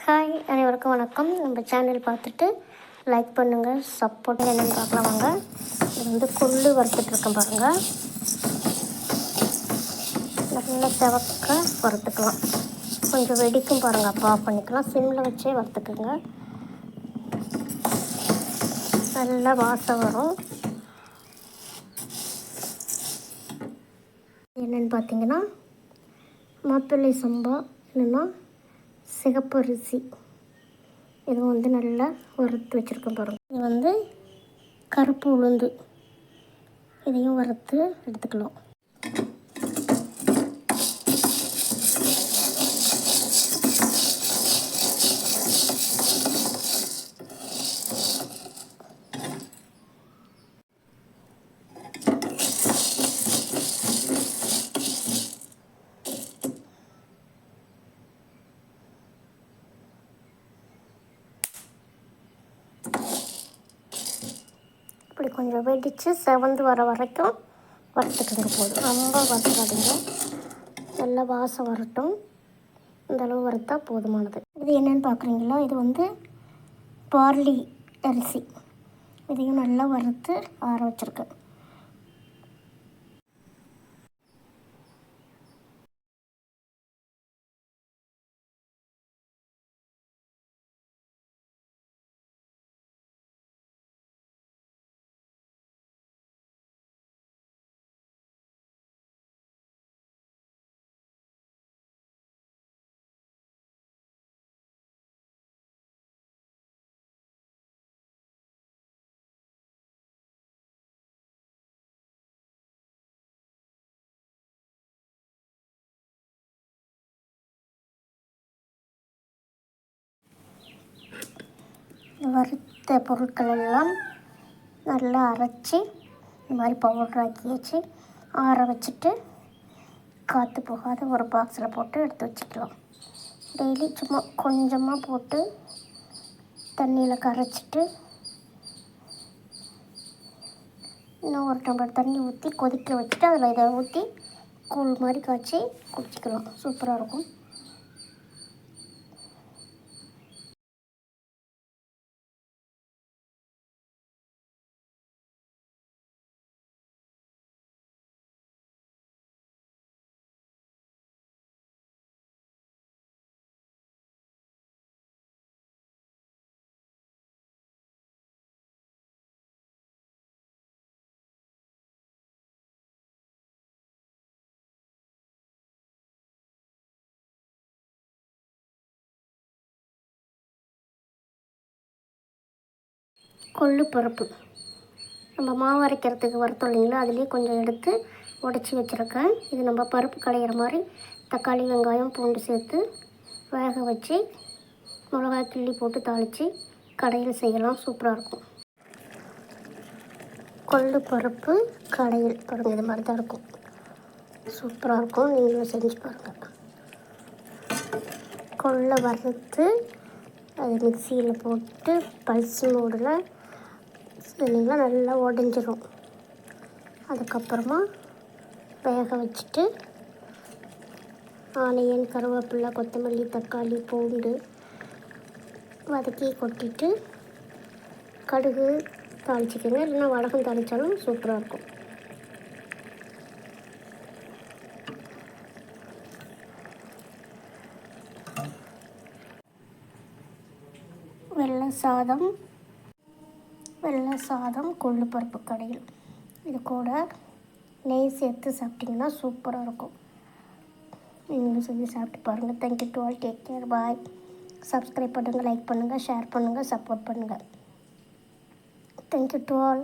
Hi, அனைவருக்கும் வணக்கம். நம்ம சேனல் பார்த்துட்டு லைக் பண்ணுங்கள், சப்போர்ட் என்னென்னு பார்க்கலாம் வாங்க. இது கொள்ளு வறுத்துட்ருக்கேன் பாருங்கள். நல்லா செவக்க வறுத்துக்கலாம். கொஞ்சம் வெடிக்கும் பாருங்கள், அப்போ ஆஃப் பண்ணிக்கலாம். சிம்மில் வச்சே வறுத்துக்குங்க. நல்லா வாசம் வரும். என்னென்னு பார்த்தீங்கன்னா, மாப்பிள்ளை சம்பா இல்லைன்னா சிகப்பரிசி, இது நல்லா வறுத்து வச்சுருக்கேன் பாருங்கள். இது கருப்பு உளுந்து, இதையும் வறுத்து எடுத்துக்கலாம். இப்படி கொஞ்சம் வெடித்து செவந்து வர வரைக்கும் வறுத்துக்குங்க. போதும், ரொம்ப வறுக்காதீங்க. நல்லா வாசம் வரட்டும். இந்தளவு வறுத்தா போதுமானது. இது என்னென்னு பார்க்குறீங்களா? இது பார்லி அரிசி. இதையும் நல்லா வறுத்து ஆற வச்சுருக்கேன். வறுத்த பொருட்கள் எல்லாம் நல்லா அரைச்சி இந்த மாதிரி பவுடராக்கி வச்சு ஆற வச்சுட்டு காற்று போகாத ஒரு பாக்ஸில் போட்டு எடுத்து வச்சுக்கலாம். டெய்லி சும்மா கொஞ்சமாக போட்டு தண்ணியில் கரைச்சிட்டு இன்னும் ஒரு டம்ளர் தண்ணி ஊற்றி கொதிக்க வச்சுட்டு அதில் இதை ஊற்றி கூழ் மாதிரி காய்ச்சி குடிச்சிக்கலாம். சூப்பராக இருக்கும். கொள்ளு பருப்பு நம்ம மாவு அரைக்கிறதுக்கு வறுத்தோம் இல்லைங்களா, அதுலேயே கொஞ்சம் எடுத்து உடச்சி வச்சுருக்கேன். இது நம்ம பருப்பு களையிற மாதிரி தக்காளி, வெங்காயம், பூண்டு சேர்த்து வேக வச்சு மிளகாய் கிள்ளி போட்டு தாளித்து கடையில் செய்யலாம். சூப்பராக இருக்கும். கொள்ளு பருப்பு கடையில் பாருங்கள், இது மாதிரி தான் இருக்கும். சூப்பராக இருக்கும். நீங்களும் செஞ்சு பாருங்கள். கொள்ளை வறுத்து அது மிக்சியில் போட்டு பல்ஸ் மோடில் செஞ்சிங்கன்னா நல்லா உடஞ்சிரும். அதுக்கப்புறமா வேக வச்சுட்டு ஆனியன், கருவேப்பிலை, கொத்தமல்லி, தக்காளி, பூண்டு வதக்கி கொட்டிட்டு கடுகு தாளிச்சிக்கோங்க. இல்லைன்னா வடகம் தாளித்தாலும் சூப்பராக இருக்கும். வெள்ளை சாதம் கொள்ளு பருப்பு கடையில், இது கூட நெய் சேர்த்து சாப்பிட்டிங்கன்னா சூப்பராக இருக்கும். நீங்களும் செஞ்சு சாப்பிட்டு பாருங்கள். Thank you to all. Take care. Bye. Subscribe பண்ணுங்கள், லைக் பண்ணுங்கள், ஷேர் பண்ணுங்கள், சப்போர்ட் பண்ணுங்கள். Thank you to all.